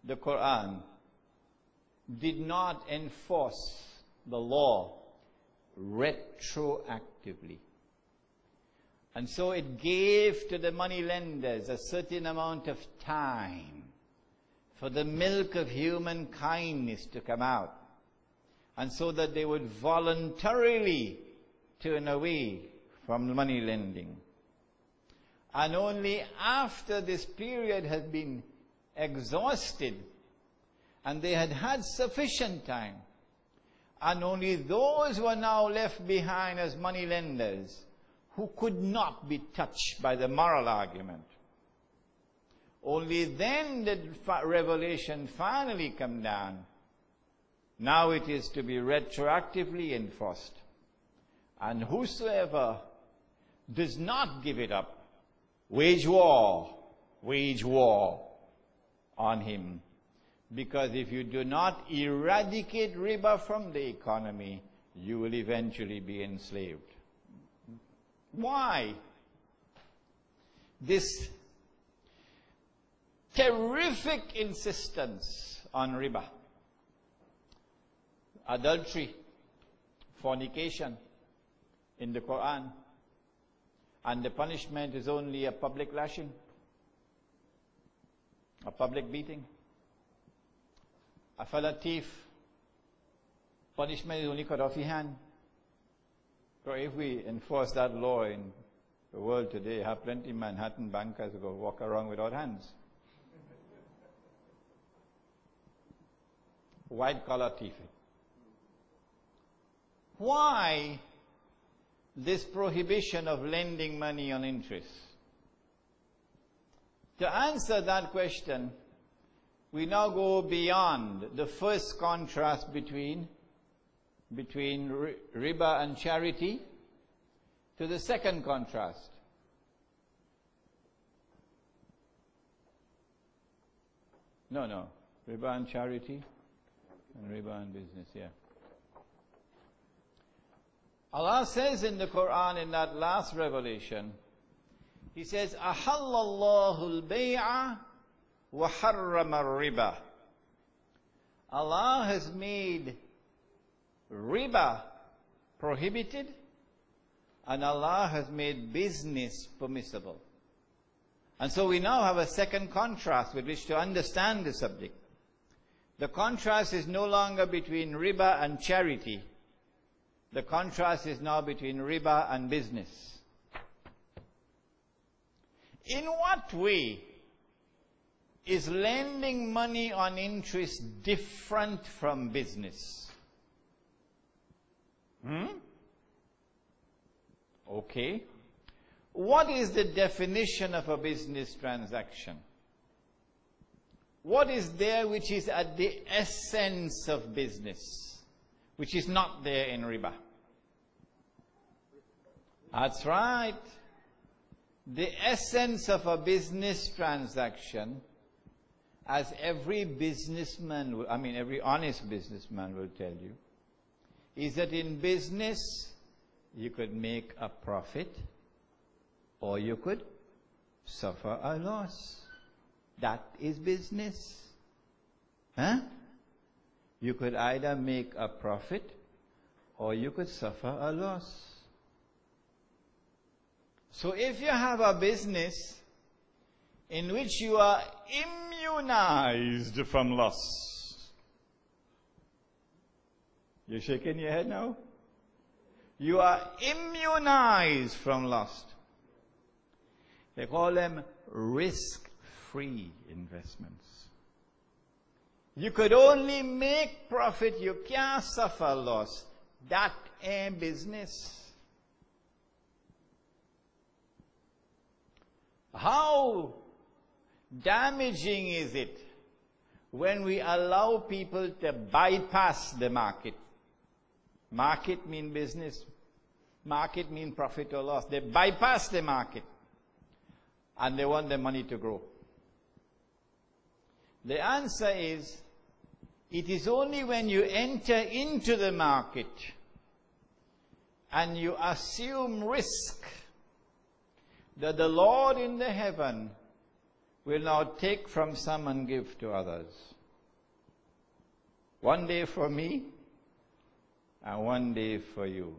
the Quran did not enforce the law retroactively. And so it gave to the money lenders a certain amount of time for the milk of human kindness to come out, and so that they would voluntarily turn away from money lending. And only after this period had been exhausted and they had had sufficient time, and only those were now left behind as money lenders who could not be touched by the moral argument, only then did revelation finally come down. Now it is to be retroactively enforced. And whosoever does not give it up, wage war on him. Because if you do not eradicate riba from the economy, you will eventually be enslaved. Why? This terrific insistence on riba. Adultery, fornication in the Quran, and the punishment is only a public lashing, a public beating. A fellow thief, punishment is only cut off your hand. So if we enforce that law in the world today, have plenty of Manhattan bankers who go walk around without hands. White collar thieving. Why this prohibition of lending money on interest? To answer that question, we now go beyond the first contrast between riba and charity to the second contrast. No. Riba and charity and riba and business, yeah. Allah says in the Quran, in that last revelation, He says, أَحَلَّ اللَّهُ الْبَيْعَ وَحَرَّمَ الرِّبَى. Allah has made riba prohibited, and Allah has made business permissible. And so we now have a second contrast with which to understand the subject. The contrast is no longer between riba and charity. The contrast is now between riba and business. In what way is lending money on interest different from business? Okay. What is the definition of a business transaction? What is there which is at the essence of business, which is not there in riba? That's right. The essence of a business transaction, as every businessman, every honest businessman will tell you, is that in business you could make a profit or you could suffer a loss. That is business. You could either make a profit or you could suffer a loss. So if you have a business in which you are immunized from loss, you're shaking your head now? You are immunized from loss. They call them risk-free investments. You could only make profit, you can't suffer loss. That ain't business. How damaging is it when we allow people to bypass the market? Market mean business. Market mean profit or loss. They bypass the market and they want the money to grow. The answer is, it is only when you enter into the market and you assume risk that the Lord in the heaven will now take from some and give to others. One day for me, and one day for you.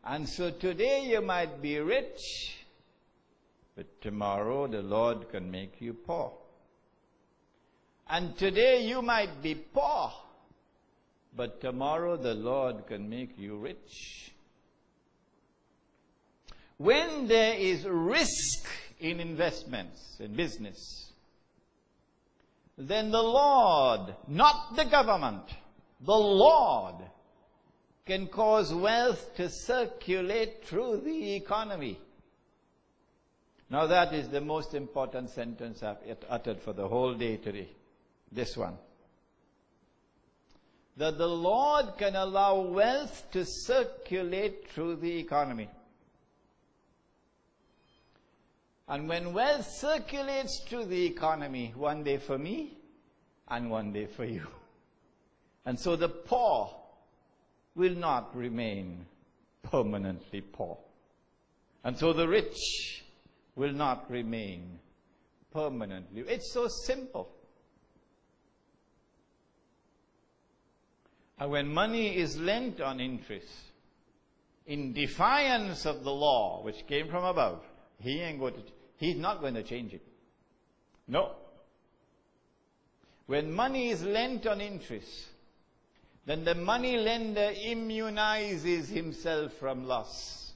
And so today you might be rich, but tomorrow the Lord can make you poor. And today you might be poor, but tomorrow the Lord can make you rich. When there is risk in investments, in business, then the Lord, not the government, the Lord can cause wealth to circulate through the economy. Now that is the most important sentence I've uttered for the whole day today. This one. That the Lord can allow wealth to circulate through the economy. And when wealth circulates through the economy, one day for me and one day for you. And so the poor will not remain permanently poor. And so the rich will not remain permanently. It's so simple. And when money is lent on interest, in defiance of the law which came from above, he's not going to change it. No. When money is lent on interest, then the money lender immunizes himself from loss.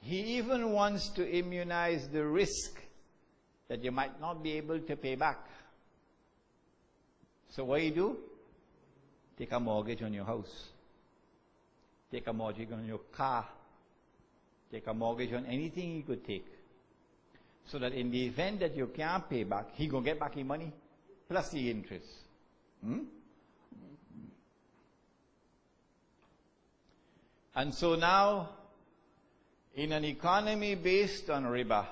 He even wants to immunize the risk that you might not be able to pay back. So what do? Take a mortgage on your house. Take a mortgage on your car. Take a mortgage on anything he could take. So that in the event that you can't pay back, he going to get back your money plus the interest. And so now, in an economy based on riba,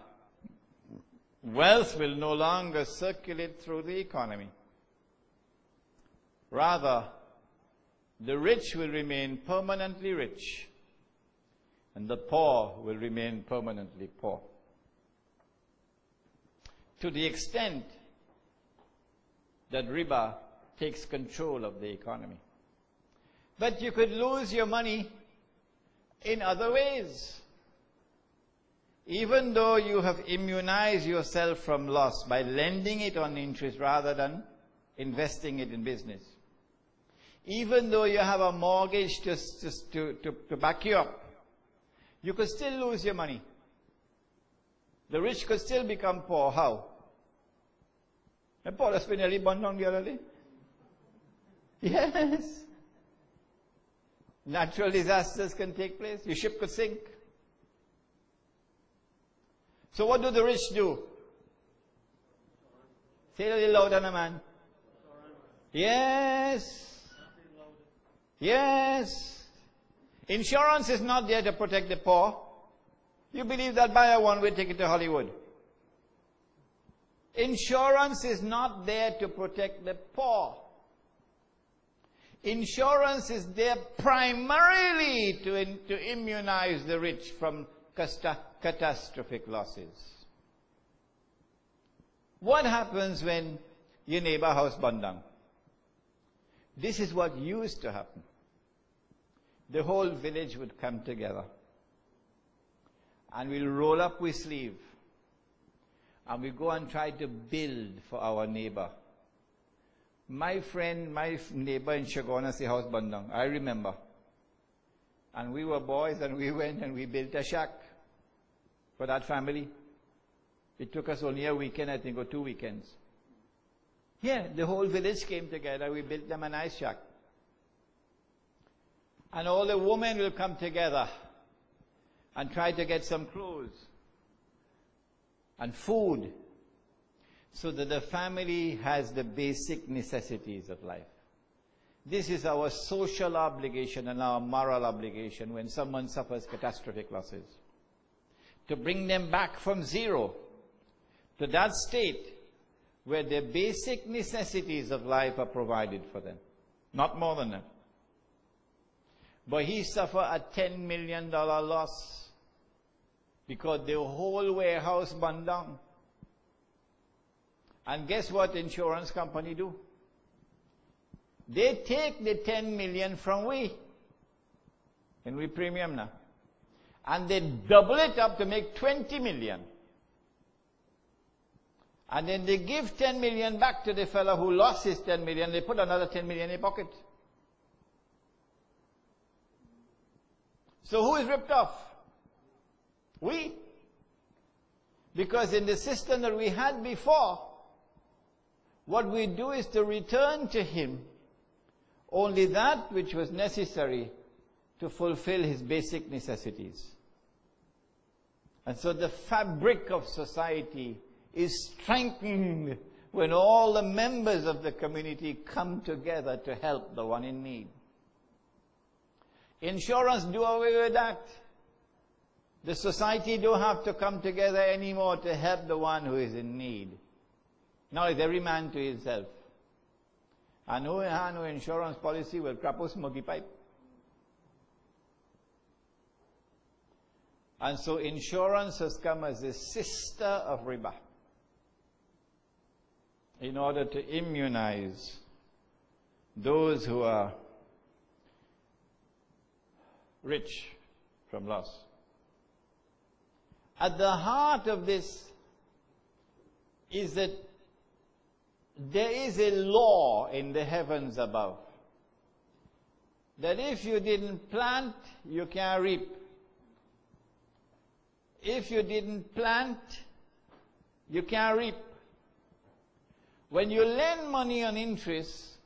wealth will no longer circulate through the economy. Rather, the rich will remain permanently rich, and the poor will remain permanently poor. To the extent that riba takes control of the economy. But you could lose your money in other ways. Even though you have immunized yourself from loss by lending it on interest rather than investing it in business. Even though you have a mortgage to back you up, you could still lose your money. The rich could still become poor. How? And Paul has been nearly burned down the other day. Yes. Natural disasters can take place. Your ship could sink. So what do the rich do? Say it a little louder, man. Yes. Yes. Insurance is not there to protect the poor. You believe that buy a one-way ticket to Hollywood. Insurance is not there to protect the poor. Insurance is there primarily to immunize the rich from catastrophic losses. What happens when your neighbor house burned down? This is what used to happen. The whole village would come together and we'll roll up with sleeve and we go and try to build for our neighbor. My friend, my neighbor in Shagona, house burned down. I remember. And we were boys and we went and we built a shack for that family. It took us only a weekend, I think, or 2 weekends. Yeah, the whole village came together. We built them a nice shack. And all the women will come together and try to get some clothes and food so that the family has the basic necessities of life. This is our social obligation and our moral obligation when someone suffers catastrophic losses. To bring them back from zero to that state where the basic necessities of life are provided for them. Not more than that. But he suffered a $10 million loss because the whole warehouse burned down. And guess what insurance company do? They take the 10 million from we, and we premium now, and they double it up to make 20 million. And then they give 10 million back to the fellow who lost his 10 million. They put another 10 million in his pocket. So who is ripped off? We. Because in the system that we had before, what we do is to return to him only that which was necessary to fulfill his basic necessities. And so the fabric of society is strengthened when all the members of the community come together to help the one in need. Insurance do away with that. The society don't have to come together anymore to help the one who is in need. Now it's every man to himself. And who has no insurance policy will crap a smoky pipe. And so insurance has come as a sister of riba in order to immunize those who are rich from loss. At the heart of this is that there is a law in the heavens above that if you didn't plant, you can't reap. If you didn't plant, you can't reap. When you lend money on interest,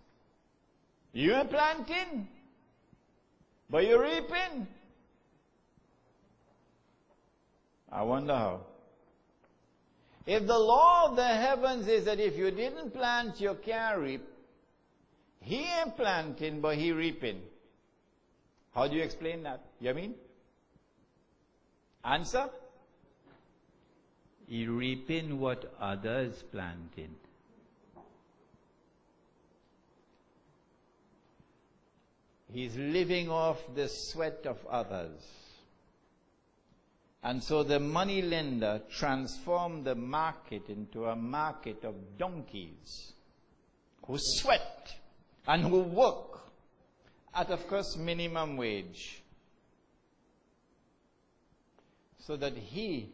you are planting, but you're reaping. I wonder how. If the law of the heavens is that if you didn't plant, you can't reap, he ain't planting, but he reaping. How do you explain that? You mean? Answer? He reaping what others planted. He's living off the sweat of others. And so the money lender transformed the market into a market of donkeys who sweat and who work at, of course, minimum wage, so that he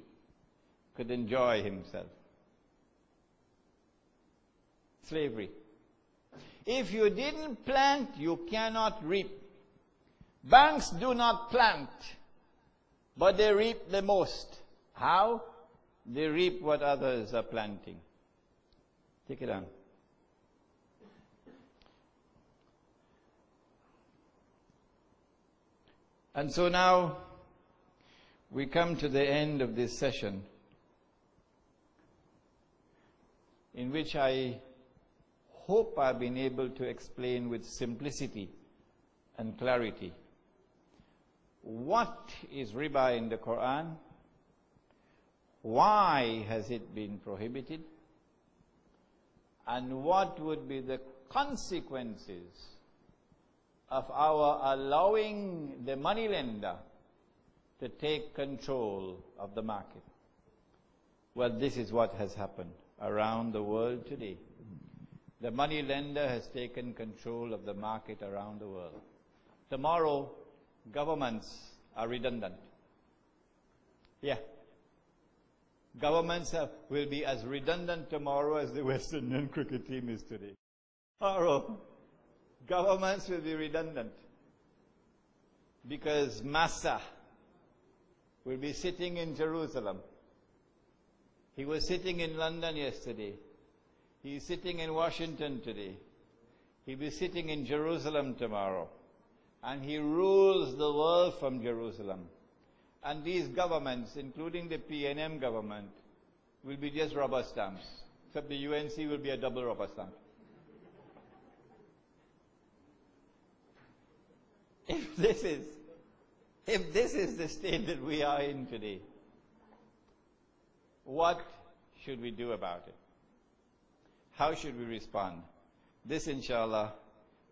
could enjoy himself. Slavery. If you didn't plant, you cannot reap. Banks do not plant, but they reap the most. How? They reap what others are planting. Take it on. And so now we come to the end of this session, in which I hope I've been able to explain with simplicity and clarity what is riba in the Quran, why has it been prohibited, and what would be the consequences of our allowing the moneylender to take control of the market. Well, this is what has happened around the world today. The moneylender has taken control of the market around the world. Tomorrow, governments are redundant. Yeah. Governments will be as redundant tomorrow as the West Indian cricket team is today. Tomorrow, governments will be redundant because Massa will be sitting in Jerusalem. He was sitting in London yesterday. He's sitting in Washington today. He'll be sitting in Jerusalem tomorrow. And he rules the world from Jerusalem. And these governments, including the PNM government, will be just rubber stamps. Except the UNC will be a double rubber stamp. If this is the state that we are in today, what should we do about it? How should we respond? This, inshallah,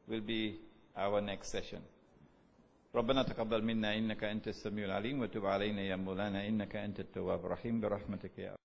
will be our next session. ربنا تقبل منا إنك أنت السميع العليم وتب علينا يا مولانا إنك أنت التواب الرحيم برحمتك يا